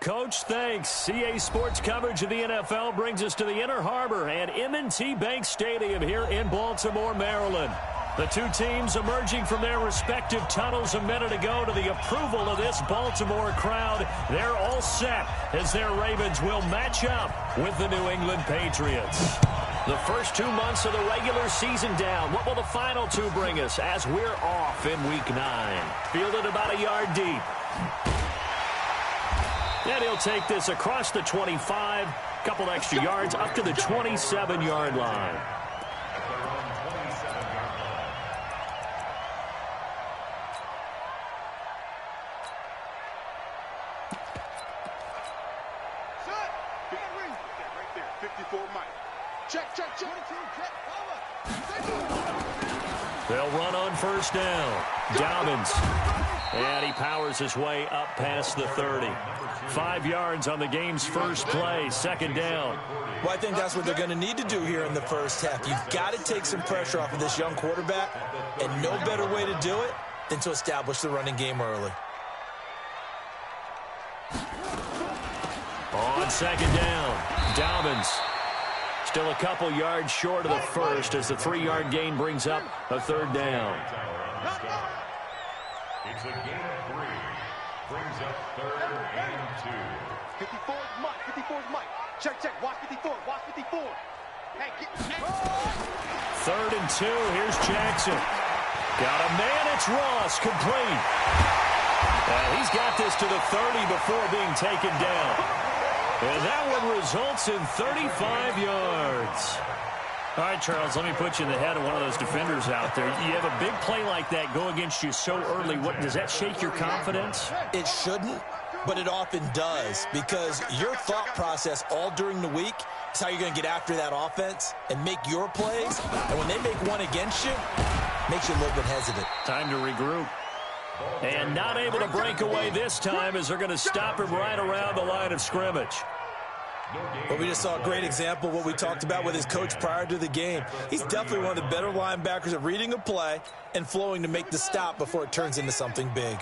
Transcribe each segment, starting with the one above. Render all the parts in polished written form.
Coach. Thanks. CA Sports coverage of the NFL brings us to the Inner Harbor and M&T Bank Stadium here in Baltimore, Maryland. The two teams emerging from their respective tunnels a minute ago to the approval of this Baltimore crowd. They're all set as their Ravens will match up with the New England Patriots. The first 2 months of the regular season down. What will the final two bring us as we're off in Week 9? Fielded about a yard deep. And he'll take this across the 25, couple extra yards up to the 27-yard line. They'll run on first down. Dobbins. And he powers his way up past the 30. 5 yards on the game's first play. Second down. Well, I think that's what they're going to need to do here in the first half. You've got to take some pressure off of this young quarterback, and no better way to do it than to establish the running game early. On second down, Dobbins. Still a couple yards short of the first as the 3-yard gain brings up a third down. It's a gain of 3. Brings up 3rd and 2. 54 is Mike. 54 is Mike. Check. Watch 54. Watch 54. Hey, 3rd and 2. Here's Jackson. Got a man. It's Ross. Complete. He's got this to the 30 before being taken down. And that one results in 35 yards. All right, Charles, let me put you in the head of one of those defenders out there. You have a big play like that go against you so early. What does that shake your confidence? It shouldn't, but it often does, because your thought process all during the week is how you're going to get after that offense and make your plays. And when they make one against you, it makes you a little bit hesitant. Time to regroup. And not able to break away this time as they're going to stop him right around the line of scrimmage. But we just saw a great example of what we talked about with his coach prior to the game. He's definitely one of the better linebackers at reading a play and flowing to make the stop before it turns into something big.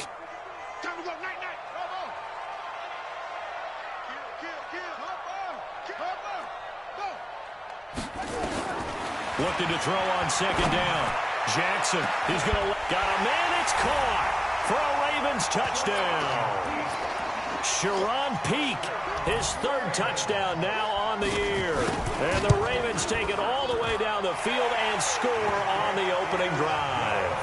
Looking to throw on second down. Jackson, he's going to got a man. It's caught for a Ravens touchdown. Sharon Peak, his 3rd touchdown now on the year. And the Ravens take it all the way down the field and score on the opening drive.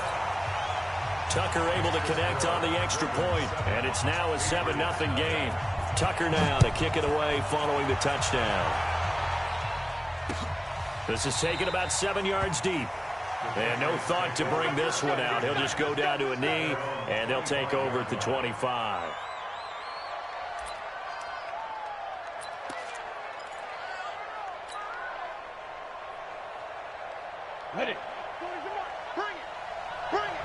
Tucker able to connect on the extra point, and it's now a 7-0 game. Tucker now to kick it away following the touchdown. This is taken about 7 yards deep. And no thought to bring this one out. He'll just go down to a knee, and they'll take over at the 25. Ready. Bring it. Bring it.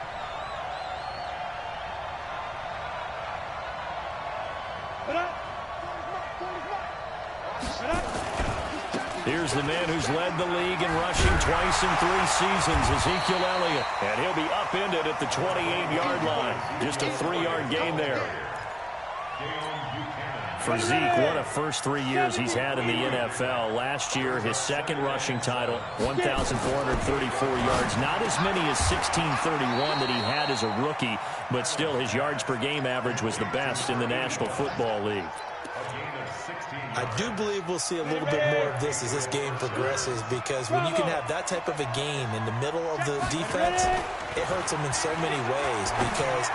Here's the man who's led the league in rushing twice in 3 seasons, Ezekiel Elliott. And he'll be upended at the 28-yard line. Just a 3-yard gain there. For Zeke, what a first 3 years he's had in the NFL. Last year, his 2nd rushing title, 1,434 yards. Not as many as 1,631 that he had as a rookie, but still his yards per game average was the best in the National Football League. I do believe we'll see a little bit more of this as this game progresses, because when you can have that type of a game in the middle of the defense, it hurts them in so many ways, because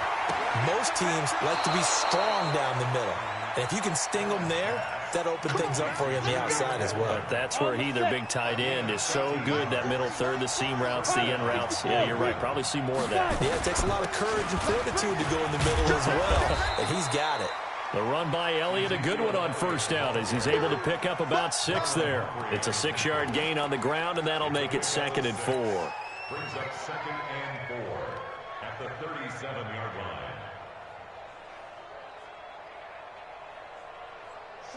most teams like to be strong down the middle. And if you can sting them there, that opens things up for you on the outside as well. But that's where their big tight end, is so good, that middle third, the seam routes, the end routes. Yeah, you're right. Probably see more of that. Yeah, it takes a lot of courage and fortitude to go in the middle as well, and he's got it. The run by Elliott, a good one on first down as he's able to pick up about 6 there. It's a 6-yard gain on the ground, and that'll make it 2nd and 4. Brings up 2nd and 4 at the 37-yard line.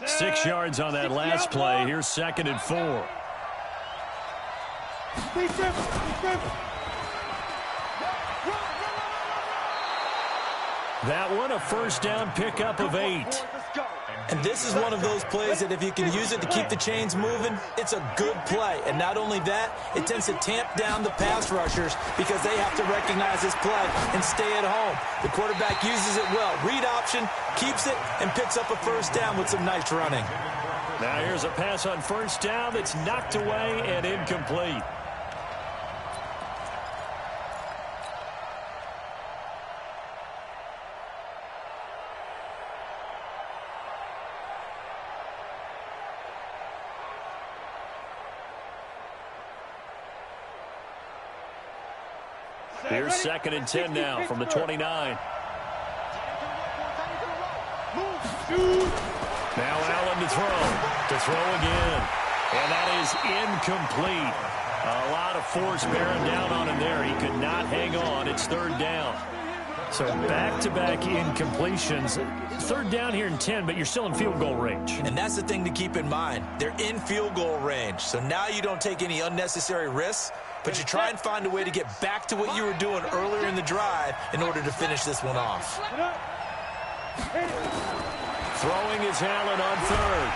6 yards on that last play. Here's 2nd and 4. That one, a first down pickup of 8. And And this is one of those plays that if you can use it to keep the chains moving, it's a good play. And not only that, it tends to tamp down the pass rushers because they have to recognize this play and stay at home. The quarterback uses it well. Read option, keeps it, and picks up a first down with some nice running. Now here's a pass on first down that's knocked away and incomplete. Here's 2nd and 10 now from the 29. Now Allen to throw again. And that is incomplete. A lot of force bearing down on him there. He could not hang on. It's 3rd down. So back-to-back incompletions. 3rd down here in 10, but you're still in field goal range. And that's the thing to keep in mind. They're in field goal range. So now you don't take any unnecessary risks, but you try and find a way to get back to what you were doing earlier in the drive in order to finish this one off. Throwing is Allen on 3rd.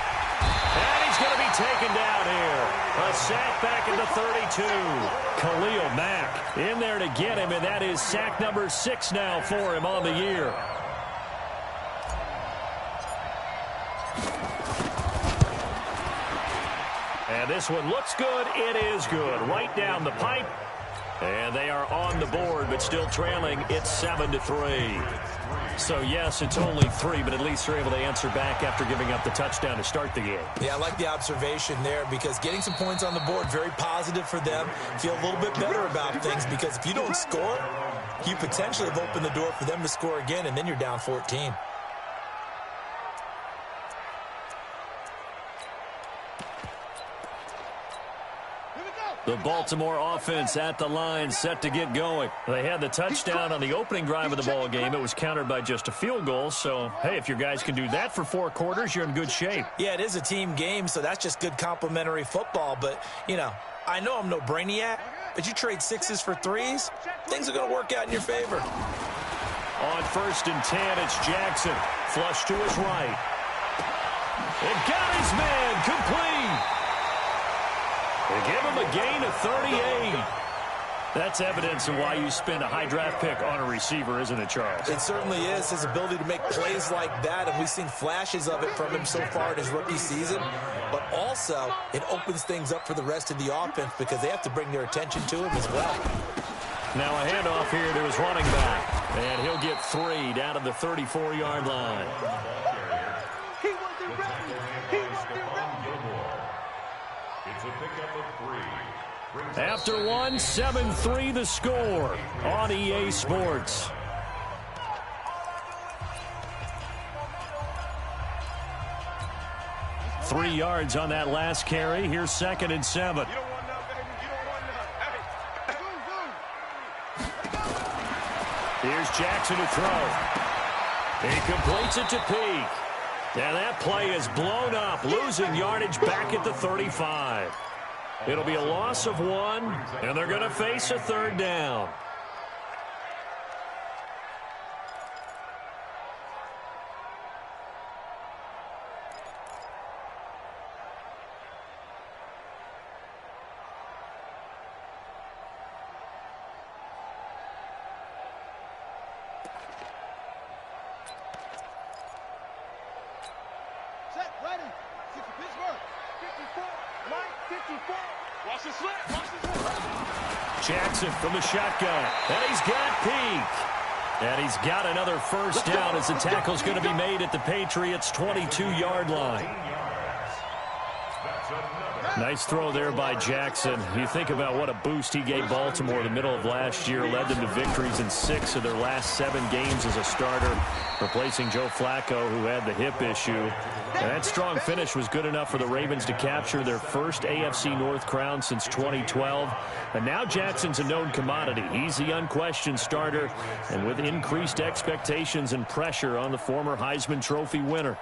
And he's going to be taken down here. A sack back at the 32. Khalil Mack in there to get him, and that is sack number 6 now for him on the year. And this one looks good. It is good. Right down the pipe. And they are on the board, but still trailing. It's 7-3. So, yes, it's only 3, but at least they're able to answer back after giving up the touchdown to start the game. Yeah, I like the observation there because getting some points on the board, very positive for them. Feel a little bit better about things because if you don't score, you potentially have opened the door for them to score again, and then you're down 14. The Baltimore offense at the line, set to get going. They had the touchdown on the opening drive of the ball game. It was countered by just a field goal. So, hey, if your guys can do that for 4 quarters, you're in good shape. Yeah, it is a team game, so that's just good complimentary football. But, you know, I know I'm no brainiac, but you trade 6s for 3s, things are going to work out in your favor. On 1st and 10, it's Jackson. Flush to his right. It got his man complete. They give him a gain of 38. That's evidence of why you spend a high draft pick on a receiver, isn't it, Charles? It certainly is. His ability to make plays like that, and we've seen flashes of it from him so far in his rookie season. But also, it opens things up for the rest of the offense because they have to bring their attention to him as well. Now a handoff here to his running back. And he'll get 3 down to the 34-yard line. He wasn't ready. He wasn't ready. It's a pickup of 3. After 1, 7-3 the score on EA Sports. Three yards on that last carry. Here's 2nd and 7. You don't want none, baby. You don't want none. Hey, Here's Jackson to throw. He completes it to Peak. And that play is blown up, losing yardage back at the 35. It'll be a loss of 1, and they're going to face a 3rd down. set, ready. 60 Pittsburgh. 54. Mike, 54. Watch the slip. Watch the slip. Jackson from the shotgun. And he's got Peak. And he's got another first down as the tackle's going to be made at the Patriots' 22-yard line. Nice throw there by Jackson. You think about what a boost he gave Baltimore the middle of last year, led them to victories in 6 of their last 7 games as a starter, replacing Joe Flacco, who had the hip issue. And that strong finish was good enough for the Ravens to capture their first AFC North crown since 2012. And now Jackson's a known commodity. He's the unquestioned starter, and with increased expectations and pressure on the former Heisman Trophy winner.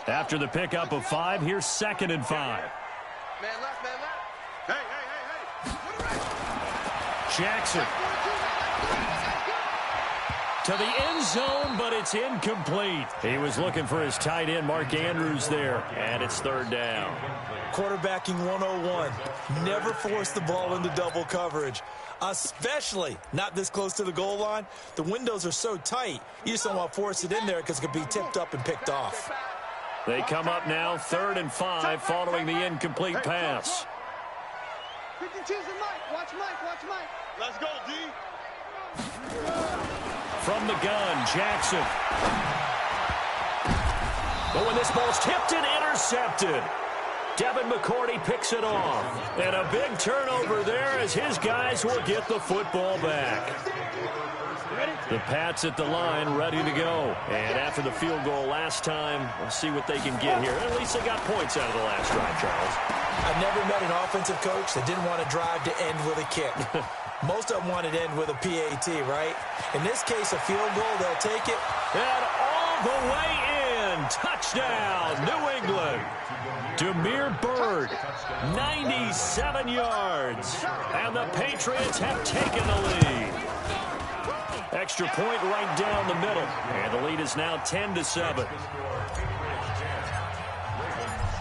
After the pickup of 5, here's 2nd and 5. Man left, man left. Hey. Jackson. to the end zone, but it's incomplete. He was looking for his tight end, Mark Andrews, there, and it's third down. Quarterbacking 101. Never force the ball into double coverage, especially not this close to the goal line. The windows are so tight, you just don't want to force it in there because it could be tipped up and picked off. They come up now 3rd and 5 following the incomplete pass. 52's and Mike. Watch Mike. Watch Mike. Let's go, D. From the gun, Jackson. But when this ball's tipped and intercepted, Devin McCourty picks it off. And a big turnover there as his guys will get the football back. The Pats at the line, ready to go. And after the field goal last time, we'll see what they can get here. At least they got points out of the last drive, Charles. I've never met an offensive coach that didn't want to drive to end with a kick. Most of them want to end with a PAT, right? In this case, a field goal, they'll take it. And all the way in. Touchdown, New England. Demir Bird, 97 yards. And the Patriots have taken the lead. Extra point right down the middle. And the lead is now 10-7.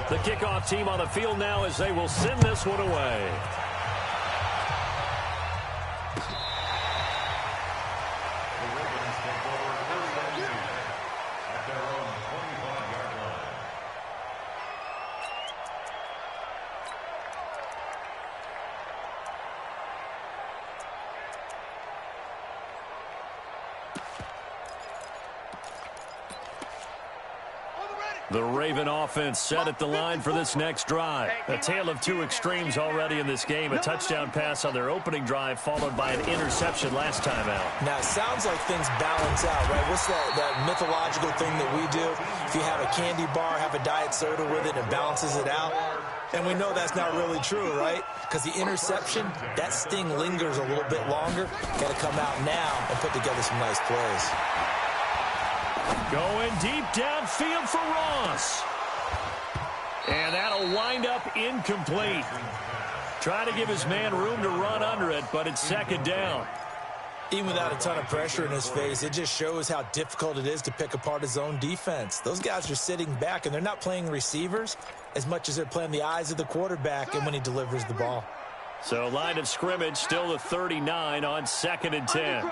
The kickoff team on the field now as they will send this one away. The Raven offense set at the line for this next drive. A tale of two extremes already in this game. A touchdown pass on their opening drive followed by an interception last time out. Now, it sounds like things balance out, right? What's that mythological thing that we do? If you have a candy bar, have a diet soda with it, it balances it out. And we know that's not really true, right? Because the interception, that sting lingers a little bit longer. Got to come out now and put together some nice plays. Going deep downfield for Ross. And that'll wind up incomplete. Trying to give his man room to run under it, but it's second down. Even without a ton of pressure in his face, it just shows how difficult it is to pick apart his own defense. Those guys are sitting back, and they're not playing receivers as much as they're playing the eyes of the quarterback and when he delivers the ball. So line of scrimmage still the 39 on 2nd and 10.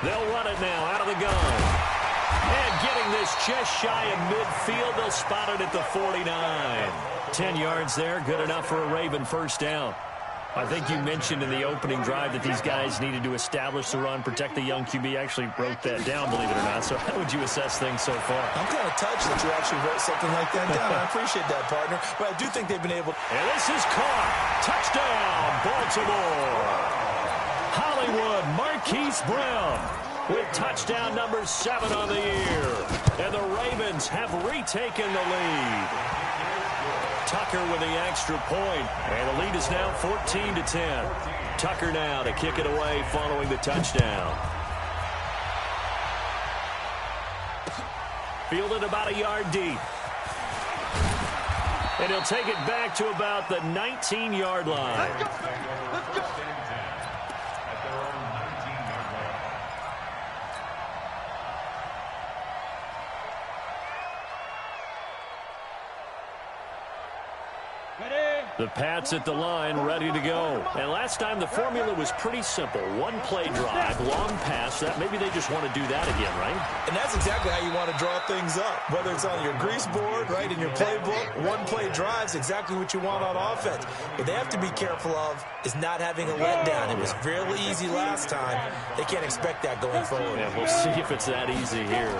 They'll run it now out of the gun. And getting this just shy of midfield, they'll spot it at the 49. 10 yards there, good enough for a Raven first down. I think you mentioned in the opening drive that these guys needed to establish the run, protect the young QB. Actually wrote that down, believe it or not. So how would you assess things so far? I'm kind of touched that you actually wrote something like that down. I appreciate that, partner. But I do think they've been able to. And this is caught. Touchdown, Baltimore. Hollywood Marquise Brown with touchdown number 7 on the year. And the Ravens have retaken the lead. Tucker with the extra point. And the lead is now 14-10. Tucker now to kick it away following the touchdown. Fielded about a yard deep. And he'll take it back to about the 19-yard line. Let's go. Let's go. The Pats at the line, ready to go. And last time the formula was pretty simple. One play drive, long pass. That maybe they just want to do that again, right? And that's exactly how you want to draw things up. Whether it's on your grease board, right, in your playbook, one play drive is exactly what you want on offense. What they have to be careful of is not having a letdown. It was really easy last time. They can't expect that going forward. Yeah, we'll see if it's that easy here.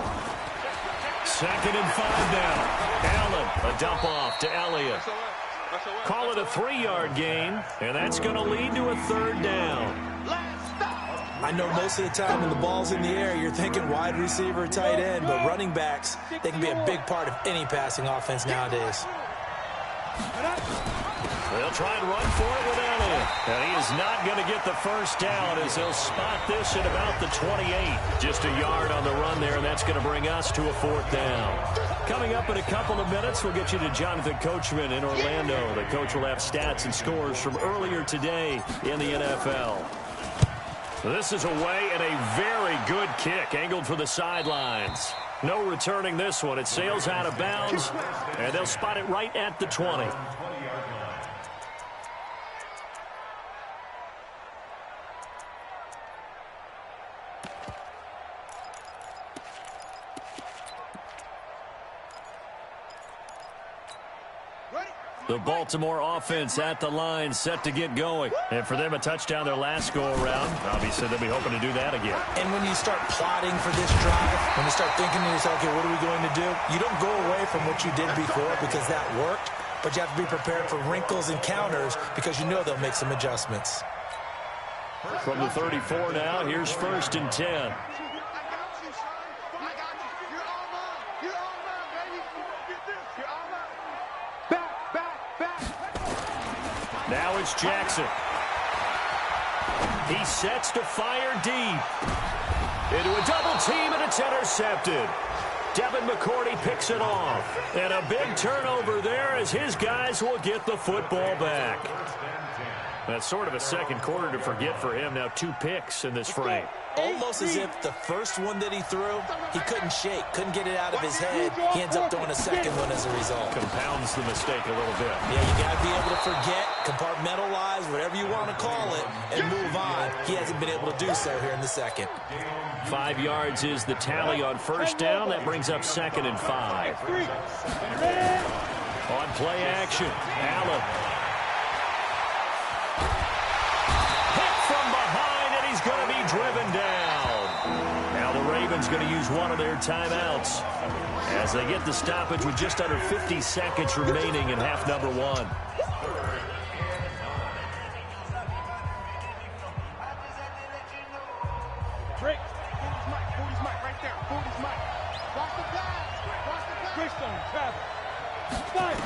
2nd and 5 now. Allen, a dump off to Elliott. Call it a 3-yard gain, and that's going to lead to a 3rd down. I know most of the time when the ball's in the air, you're thinking wide receiver, tight end, but running backs, they can be a big part of any passing offense nowadays. They'll try and run for it with Elliott. And he is not going to get the first down as they'll spot this at about the 28. Just a yard on the run there, and that's going to bring us to a 4th down. Coming up in a couple of minutes, we'll get you to Jonathan Coachman in Orlando. The coach will have stats and scores from earlier today in the NFL. This is away and a very good kick, angled for the sidelines. No returning this one. It sails out of bounds, and they'll spot it right at the 20. The Baltimore offense at the line, set to get going. And for them, a touchdown their last go-around. Obviously, they'll be hoping to do that again. And when you start plotting for this drive, when you start thinking to yourself, okay, what are we going to do? You don't go away from what you did before because that worked, but you have to be prepared for wrinkles and counters because you know they'll make some adjustments. From the 34 now, here's 1st and 10. Now it's Jackson. He sets to fire deep. Into a double team, and it's intercepted. Devin McCourty picks it off. And a big turnover there as his guys will get the football back. That's sort of a second quarter to forget for him. Now 2 picks in this frame. Almost as if the first one that he threw, he couldn't shake, couldn't get it out of his head. He ends up throwing a second one as a result. Compounds the mistake a little bit. Yeah, you got to be able to forget, compartmentalize, whatever you want to call it, and move on. He hasn't been able to do so here in the second. 5 yards is the tally on 1st down. That brings up 2nd and 5. On play action, Allen. Going to be driven down. Now the Ravens going to use one of their timeouts as they get the stoppage with just under 50 seconds remaining in half number 1. Break. 40's Mike. 40's Mike right there. 40's Mike. Watch the pass. Watch the pass. Greystone, Travis. Fire.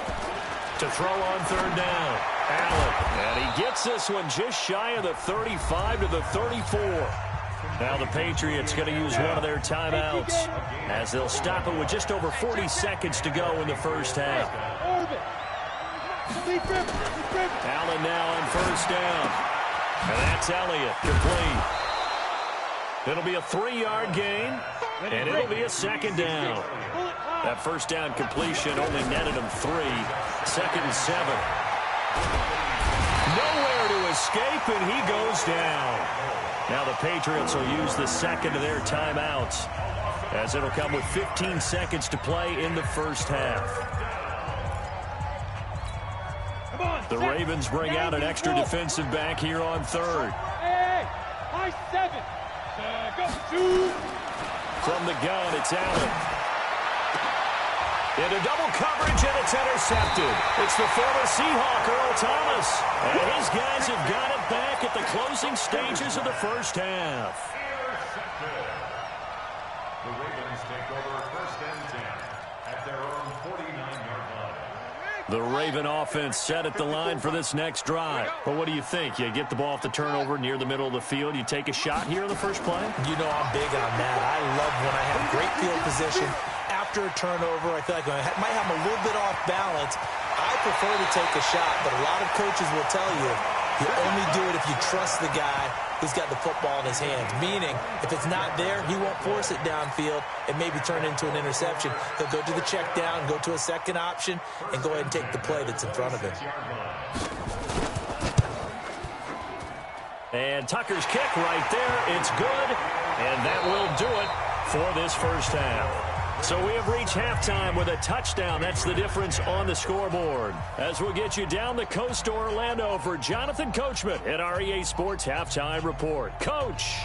To throw on 3rd down, Allen. And he gets this one just shy of the 35 to the 34. Now the Patriots going to use one of their timeouts as they'll stop it with just over 40 seconds to go in the first half. Allen now on 1st down. And that's Elliott, complete. It'll be a 3-yard gain, and it'll be a 2nd down. That 1st down completion only netted him 3. 2nd and 7. Nowhere to escape, and he goes down. Now the Patriots will use the 2nd of their timeouts as it'll come with 15 seconds to play in the first half. The Ravens bring out an extra defensive back here on 3rd. Hey, high 7. Go, 2. From the gun, it's Allen. Into double coverage, and it's intercepted. It's the former Seahawk, Earl Thomas. And his guys have got it back at the closing stages of the first half. The Ravens take over 1st and 10 at their own 49-yard line. The Raven offense set at the line for this next drive. But what do you think? You get the ball off the turnover near the middle of the field. You take a shot here in the first play? You know I'm big on that. I love when I have great field position. After a turnover, I feel like I might have a little bit off balance. I prefer to take a shot, but a lot of coaches will tell you only do it if you trust the guy who's got the football in his hands. Meaning, if it's not there, he won't force it downfield and maybe turn into an interception. He'll go to the check down, go to a second option, and go ahead and take the play that's in front of him. And Tucker's kick right there. It's good, and that will do it for this first half. So we have reached halftime with a touchdown. That's the difference on the scoreboard. As we'll get you down the coast to Orlando for Jonathan Coachman at our EA Sports Halftime Report. Coach.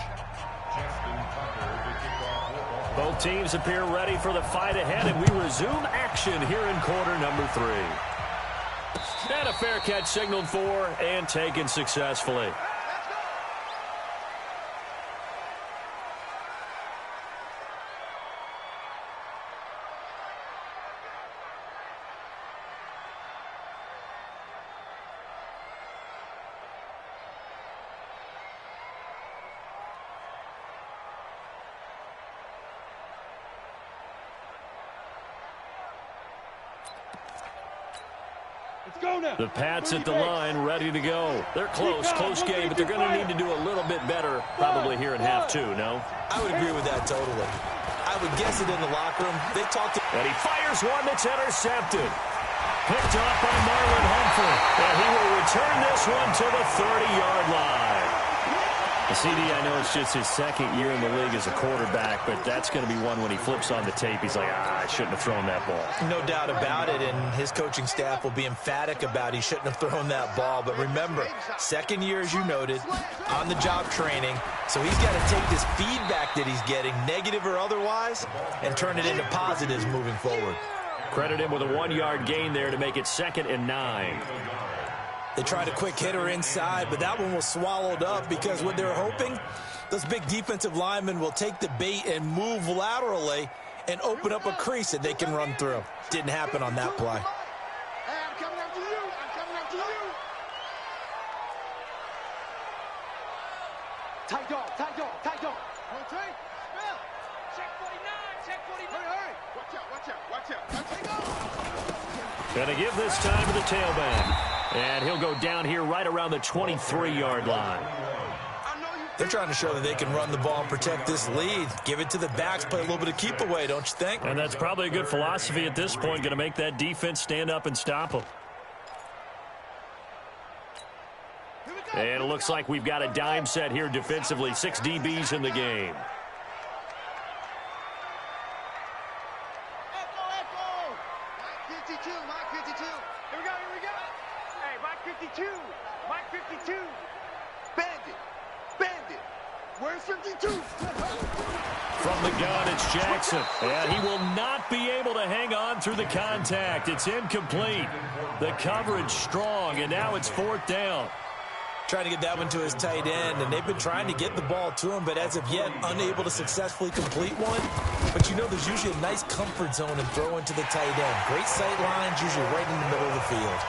Both teams appear ready for the fight ahead, and we resume action here in quarter number 3. And a fair catch signaled for and taken successfully. The Pats at the line, ready to go. They're close game, but they're going to need to do a little bit better probably here in half two, no? I would agree with that totally. I would guess it in the locker room. They talked. And he fires one that's intercepted. Picked up by Marlon Humphrey. And he will return this one to the 30-yard line. The CD, I know it's just his second year in the league as a quarterback, but that's going to be one when he flips on the tape. He's like, I shouldn't have thrown that ball. No doubt about it, and his coaching staff will be emphatic about he shouldn't have thrown that ball. But remember, second year, as you noted, on-the-job training, so he's got to take this feedback that he's getting, negative or otherwise, and turn it into positives moving forward. Credit him with a 1-yard gain there to make it 2nd and 9. They tried a quick hitter inside, but that one was swallowed up because what they're hoping, those big defensive linemen will take the bait and move laterally and open up a crease that they can run through. Didn't happen on that play. Hey, I'm coming after you. I'm coming after you. Tight dog, tight dog, tight dog. Hold tight. Spell. Check 49, check 49. Hurry. Watch out, watch out, watch out. Let's go. Going to give this time to the tailback. And he'll go down here right around the 23-yard line. They're trying to show that they can run the ball and protect this lead. Give it to the backs, play a little bit of keep away, don't you think? And that's probably a good philosophy at this point, going to make that defense stand up and stop them. And it looks like we've got a dime set here defensively. 6 DBs in the game. From the gun, it's Jackson. And he will not be able to hang on through the contact. It's incomplete. The coverage strong, and now it's 4th down. Trying to get that one to his tight end, and they've been trying to get the ball to him, but as of yet, unable to successfully complete one. But you know there's usually a nice comfort zone in throwing to the tight end. Great sight lines, usually right in the middle of the field.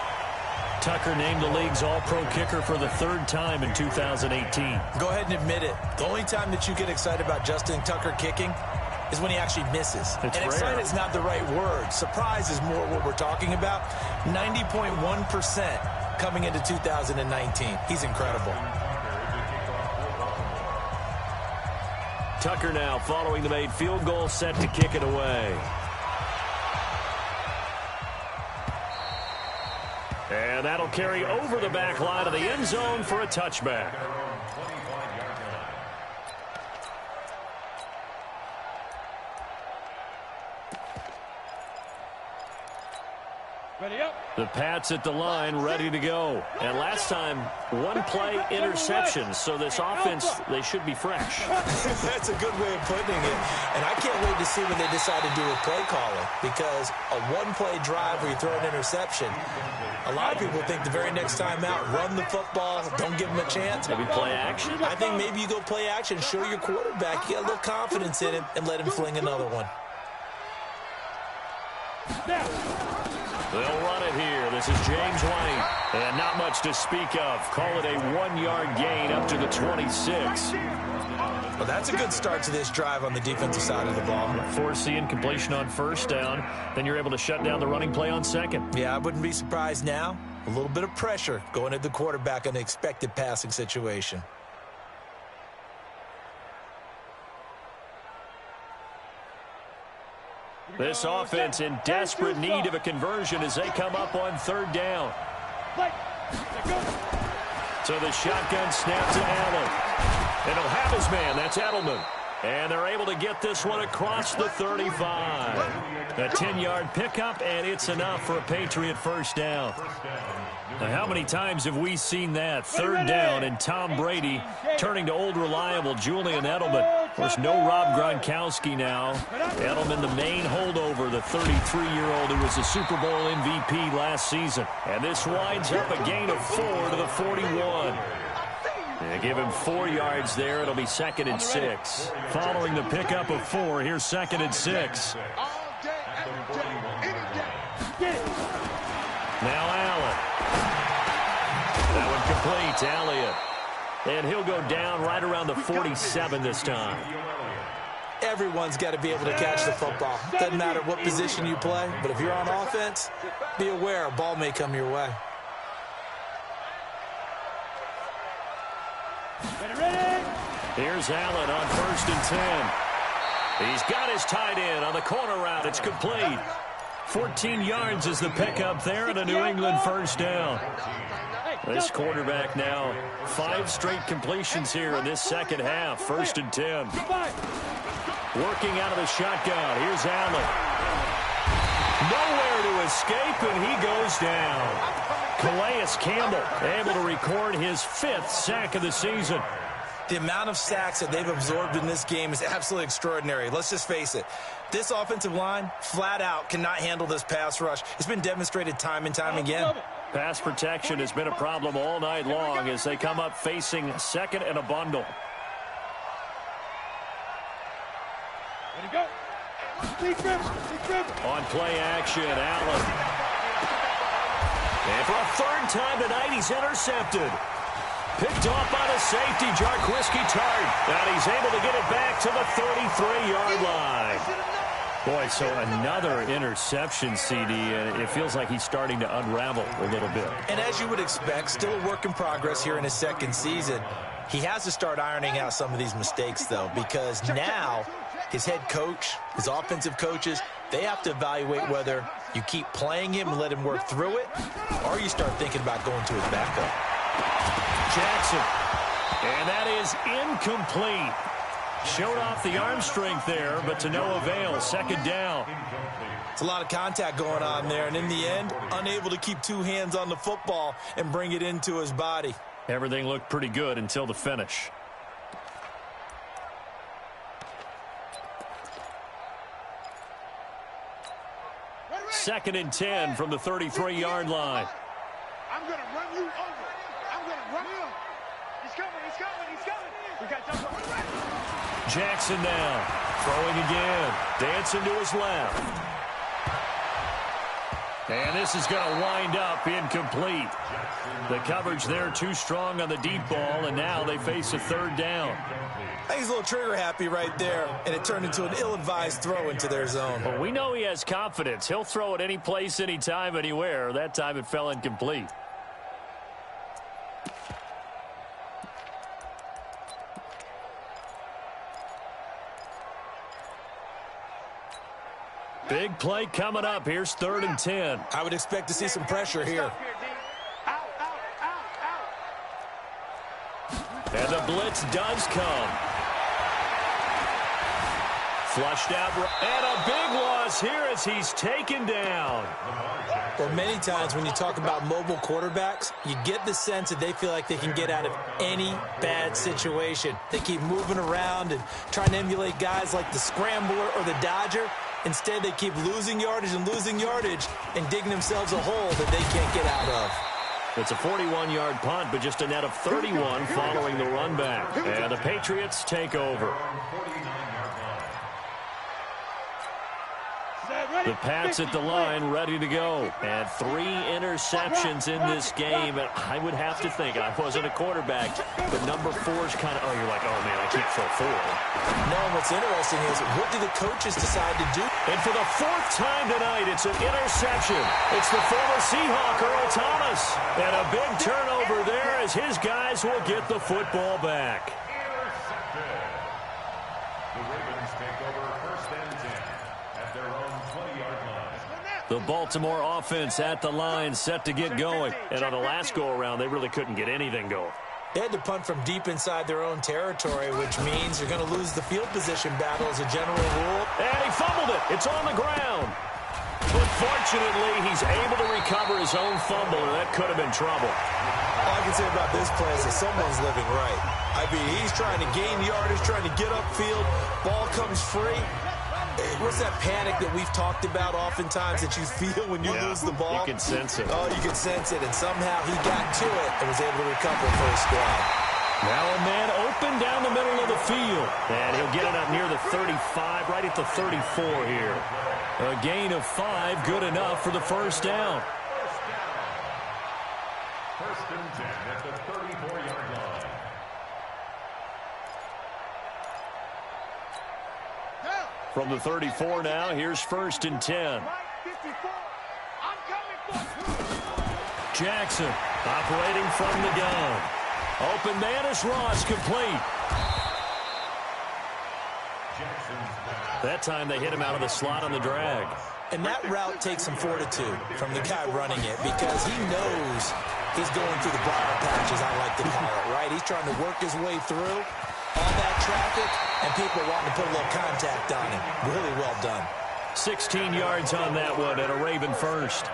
Tucker named the league's all-pro kicker for the 3rd time in 2018. Go ahead and admit it. The only time that you get excited about Justin Tucker kicking is when he actually misses. It's and excited is not the right word. Surprise is more what we're talking about. 90.1% coming into 2019. He's incredible. Tucker now following the made field goal, set to kick it away. And that'll carry over the back line of the end zone for a touchback. Ready up. The Pats at the line, ready to go. And last time, 1-play interception. So this offense, they should be fresh. That's a good way of putting it. And I can't wait to see when they decide to do a play calling. Because a 1-play drive where you throw an interception, a lot of people think the very next time out, run the football, don't give them a chance. Maybe play action? I think maybe you go play action, show your quarterback, you get a little confidence in him, and let him fling another one. They'll run it here. This is James White. And not much to speak of. Call it a 1-yard gain up to the 26. Well, that's a good start to this drive on the defensive side of the ball. Force the incompletion on 1st down. Then you're able to shut down the running play on 2nd. Yeah, I wouldn't be surprised now. A little bit of pressure going at the quarterback in an expected passing situation. This offense in desperate need of a conversion as they come up on 3rd down. So the shotgun snap to Allen. And he'll have his man. That's Edelman. And they're able to get this one across the 35. A 10-yard pickup, and it's enough for a Patriot 1st down. Now, how many times have we seen that? 3rd down, and Tom Brady turning to old reliable Julian Edelman. Of course, no Rob Gronkowski now. Edelman, the main holdover, the 33-year-old who was the Super Bowl MVP last season. And this winds up a gain of 4 to the 41. They give him 4 yards there. It'll be 2nd and 6. Following the pickup of 4, here's 2nd and 6. Now Allen. That one complete to Elliott. And he'll go down right around the 47 this time. Everyone's got to be able to catch the football. Doesn't matter what position you play, but if you're on offense, be aware a ball may come your way. Here's Allen on 1st and 10. He's got his tight end on the corner route. It's complete. 14 yards is the pickup there and a New England first down. This quarterback now 5 straight completions here in this second half. 1st and 10. Working out of the shotgun. Here's Allen. Nowhere to escape, and he goes down. Calais Campbell able to record his 5th sack of the season. The amount of sacks that they've absorbed in this game is absolutely extraordinary. Let's just face it. This offensive line, flat out, cannot handle this pass rush. It's been demonstrated time and time again. Pass protection has been a problem all night long as they come up facing 2nd and a bundle. Ready to go. On play action, Allen. And for a 3rd time tonight, he's intercepted. Picked off by the safety, Jarquiski Tart. And he's able to get it back to the 33-yard line. Boy, so another interception, CD, and it feels like he's starting to unravel a little bit. And as you would expect, still a work in progress here in his 2nd season. He has to start ironing out some of these mistakes, though, because now his head coach, his offensive coaches, they have to evaluate whether you keep playing him and let him work through it, or you start thinking about going to his backup. Jackson. And that is incomplete. Showed off the arm strength there, but to no avail. 2nd down. It's a lot of contact going on there, and in the end, unable to keep 2 hands on the football and bring it into his body. Everything looked pretty good until the finish. Second and 10 from the 33-yard line. I'm going to run you over. I'm going to run you. He's coming. We got time. Jackson now. Throwing again. Dancing to his left. And this is going to wind up incomplete. The coverage there too strong on the deep ball, and now they face a 3rd down. I think he's a little trigger happy right there, and it turned into an ill-advised throw into their zone. Well, we know he has confidence. He'll throw it any place, anytime, anywhere. That time it fell incomplete. Big play coming up. Here's 3rd and 10. I would expect to see some pressure here. And the blitz does come. Flushed out. And a big loss here as he's taken down. Well, many times when you talk about mobile quarterbacks, you get the sense that they feel like they can get out of any bad situation. They keep moving around and trying to emulate guys like the Scrambler or the Dodger. Instead, they keep losing yardage and digging themselves a hole that they can't get out of. It's a 41-yard punt, but just a net of 31 following the run back. And the Patriots take over. The Pats at the line, ready to go. And 3 interceptions in this game. And I would have to think, I wasn't a quarterback, but number 4 is kind of, oh, you're like, oh, man, I can't throw 4. No, what's interesting is, what do the coaches decide to do? And for the 4th time tonight, it's an interception. It's the former Seahawk, Earl Thomas. And a big turnover there as his guys will get the football back. The Ravens take over 1st and 10 at their own 20-yard line. The Baltimore offense at the line, set to get going. And on the last go-around, they really couldn't get anything going. They had to punt from deep inside their own territory, which means you're going to lose the field position battle as a general rule. And he fumbled it. It's on the ground. But fortunately, he's able to recover his own fumble, and that could have been trouble. All I can say about this play is that someone's living right. I mean, he's trying to gain yardage, trying to get upfield. Ball comes free. What's that panic that we've talked about oftentimes that you feel when you lose the ball? You can sense it. Oh, you can sense it, and somehow he got to it and was able to recover for his squad. Now a man open down the middle of the field. And he'll get it up near the 35, right at the 34 here. A gain of 5, good enough for the first down. 1st and 10 at the 34-yard line. From the 34 now, here's 1st and 10. Jackson operating from the gun. Open man is Ross, complete. That time they hit him out of the slot on the drag. And that route takes some fortitude from the guy running it because he knows he's going through the briar patch, as I like to call it, right? He's trying to work his way through all that traffic, and people are wanting to put a little contact on him. Really well done. 16 yards on that one and a Raven first.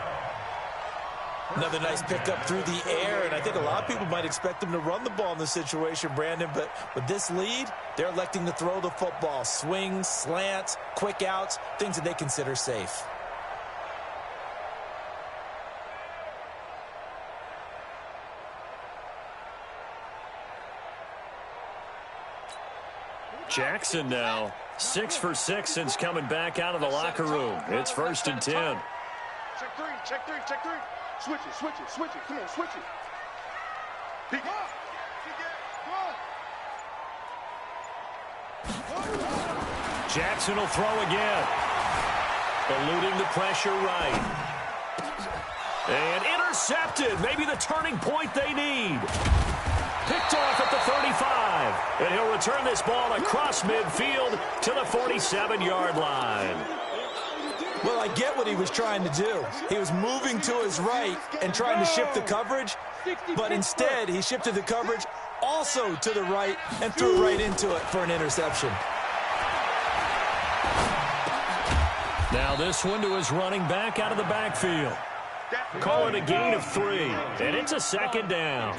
Another nice pickup through the air, and I think a lot of people might expect him to run the ball in this situation, Brandon, but with this lead, they're electing to throw the football. Swings, slants, quick outs, things that they consider safe. Jackson now 6 for 6 since coming back out of the locker room. It's 1st and 10. Check three, check three, check three. Switch it, switch it, switch it. Come on, switch it. Peek. Jackson will throw again. Eluding the pressure right. And intercepted. Maybe the turning point they need. Picked off at the 35. And he'll return this ball across midfield to the 47-yard line. Well, I get what he was trying to do. He was moving to his right and trying to shift the coverage, but instead he shifted the coverage also to the right and threw right into it for an interception. Now this one to his running back out of the backfield. Call it a gain of 3, and it's a 2nd down.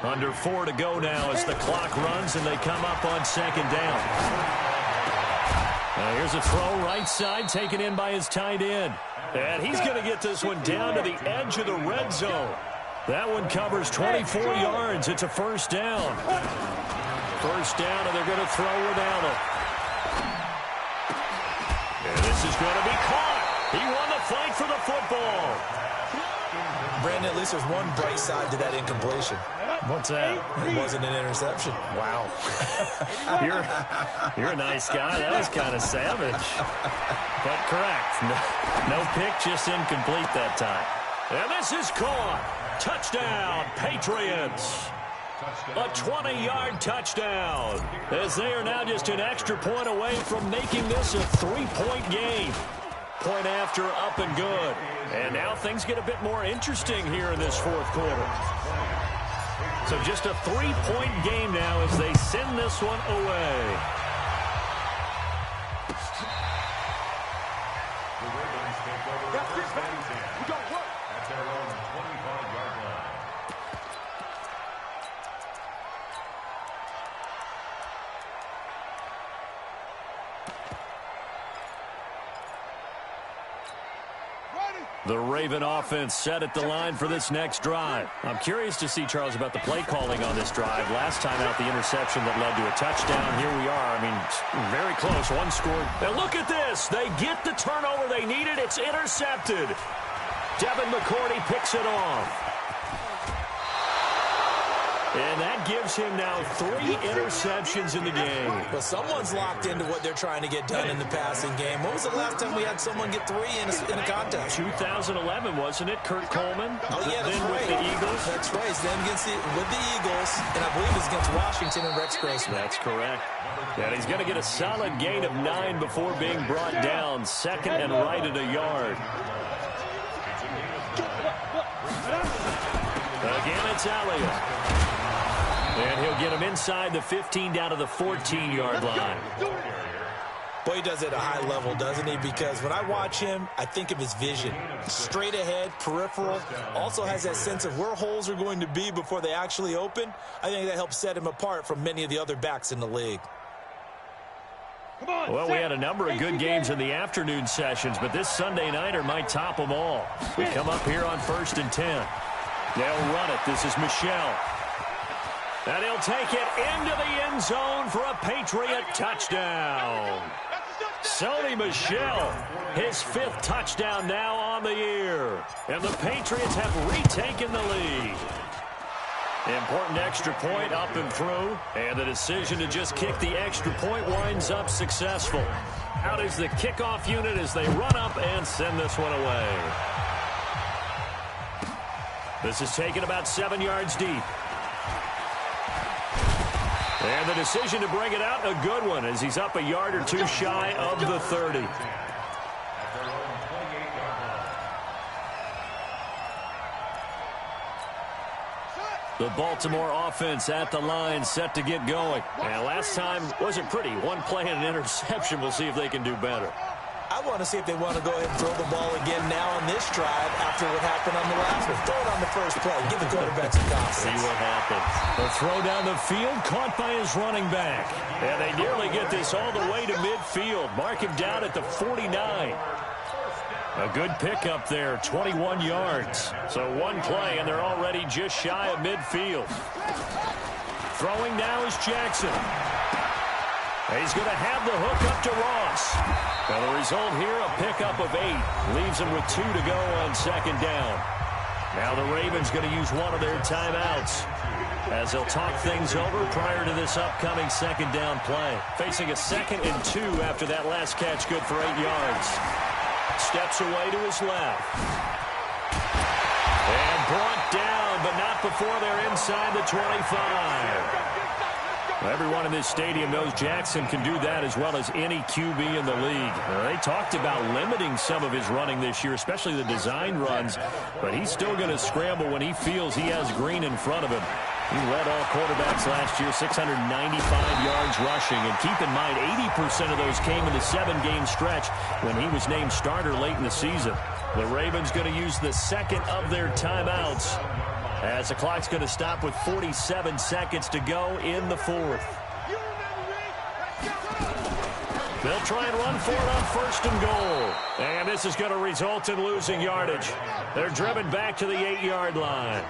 Under 4 to go now as the clock runs and they come up on 2nd down. Here's a throw right side taken in by his tight end. And he's going to get this one down to the edge of the red zone. That one covers 24 yards. It's a 1st down. 1st down, and they're going to throw without it. And this is going to be caught. He won the fight for the football. Brandon, at least there's one bright side to that incompletion. What's that? It wasn't an interception. Wow. You're a nice guy. That was kind of savage. But correct. No pick, just incomplete that time. And this is caught. Touchdown, Patriots. A 20-yard touchdown. As they are now just an extra point away from making this a 3-point game. Point after, up and good. And now things get a bit more interesting here in this 4th quarter. So just a 3-point game now as they send this one away. The Ravens take over first and 10 at their own 25-yard line. The Raven offense set at the line for this next drive. I'm curious to see, Charles, about the play calling on this drive. Last time out, the interception that led to a touchdown. Here we are. I mean, very close. One scored. And look at this. They get the turnover they needed. It's intercepted. Devin McCourty picks it off. And that gives him now 3 interceptions in the game. Well, someone's locked into what they're trying to get done in the passing game. When was the last time we had someone get 3 in a contest? 2011, wasn't it? Kurt Coleman? Oh, yeah, that's then right. with the Eagles. That's right. Then with the Eagles, and I believe it's against Washington and Rex Grossman. That's correct. And he's going to get a solid gain of 9 before being brought down. 2nd and right at a yard. Again, it's Elliott. And he'll get him inside the 15 down to the 14-yard line. Boy, he does it at a high level, doesn't he? Because when I watch him, I think of his vision. Straight ahead, peripheral. Also has that sense of where holes are going to be before they actually open. I think that helps set him apart from many of the other backs in the league. Well, we had a number of good games in the afternoon sessions, but this Sunday nighter might top them all. We come up here on 1st and 10. They'll run it. This is Michel. And he'll take it into the end zone for a Patriot touchdown. Sony Michel, his 5th touchdown now on the year. And the Patriots have retaken the lead. Important extra point up and through. And the decision to just kick the extra point winds up successful. out is the kickoff unit as they run up and send this one away. This is taken about 7 yards deep. And the decision to bring it out, a good one, as he's up a yard or two shy of the 30. The Baltimore offense at the line, set to get going. And last time wasn't pretty. One play and an interception. We'll see if they can do better. I want to see if they want to go ahead and throw the ball again now on this drive after what happened on the last one. Throw it on the first play. Give the quarterback some confidence. See what happens. The throw down the field, caught by his running back. And they nearly get this all the way to midfield. Mark him down at the 49. A good pickup there, 21 yards. So one play, and they're already just shy of midfield. Throwing now is Jackson. He's going to have the hook up to Ross. Now the result here, a pickup of 8. Leaves him with 2 to go on second down. Now the Ravens going to use one of their timeouts as they'll talk things over prior to this upcoming second down play. Facing a 2nd and 2 after that last catch, good for 8 yards. Steps away to his left. And brought down, but not before they're inside the 25. Everyone in this stadium knows Jackson can do that as well as any QB in the league. They talked about limiting some of his running this year, especially the design runs, but he's still going to scramble when he feels he has green in front of him. He led all quarterbacks last year, 695 yards rushing. And keep in mind, 80% of those came in the 7-game stretch when he was named starter late in the season. The Ravens going to use the second of their timeouts as the clock's going to stop with 47 seconds to go in the 4th. They'll try and run for it on 1st and goal. And this is going to result in losing yardage. They're driven back to the 8-yard line.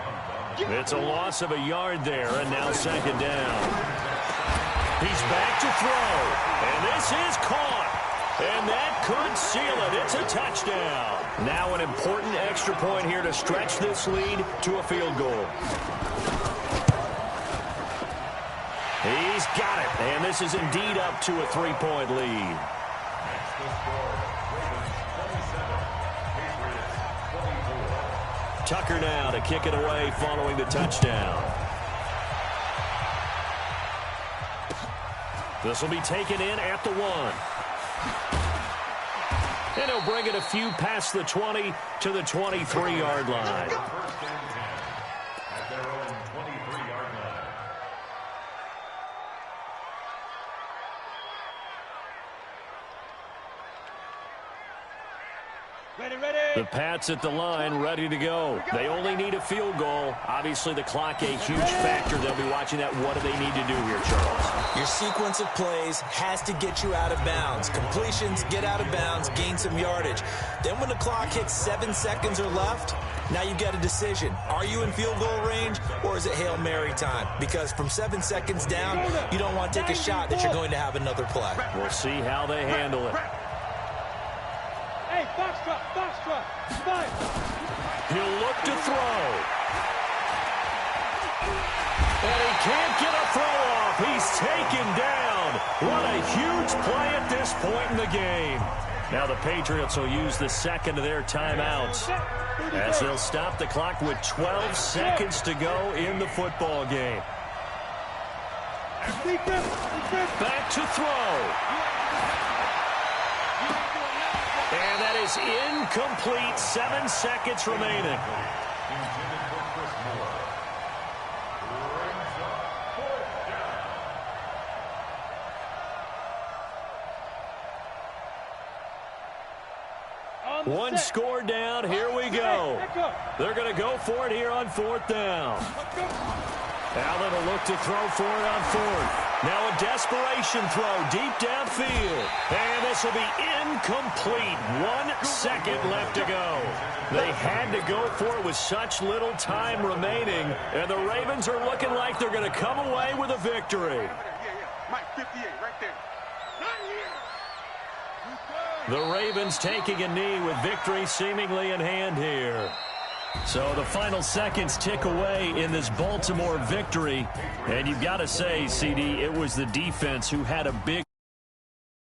It's a loss of a yard there, and now second down. He's back to throw, and this is caught. And that could seal it. It's a touchdown. Now an important extra point here to stretch this lead to a field goal. He's got it, and this is indeed up to a 3-point lead. Tucker now to kick it away following the touchdown. This will be taken in at the 1. And he'll bring it a few past the 20 to the 23-yard line. The Pats at the line, ready to go. They only need a field goal. Obviously, the clock a huge factor. They'll be watching that. What do they need to do here, Charles? Your sequence of plays has to get you out of bounds. Completions, get out of bounds, gain some yardage. Then when the clock hits 7 seconds or left, now you've got a decision. Are you in field goal range, or is it Hail Mary time? Because from 7 seconds down, you don't want to take a shot that you're going to have another play. We'll see how they handle it. Hey, box drop, five. He'll look to throw. And he can't get a throw off. He's taken down. What a huge play at this point in the game. Now the Patriots will use the second of their timeouts as they'll stop the clock with 12 seconds to go in the football game. Back to throw. And that is incomplete. 7 seconds remaining. One score down. Here we go. They're going to go for it here on 4th down. Allen will look to throw for it on 4th. Now a desperation throw deep downfield. And this will be incomplete. 1 second left to go. They had to go for it with such little time remaining. And the Ravens are looking like they're going to come away with a victory. Mike, 58, right there. The Ravens taking a knee with victory seemingly in hand here. So the final seconds tick away in this Baltimore victory. And you've got to say, CD, it was the defense who had a big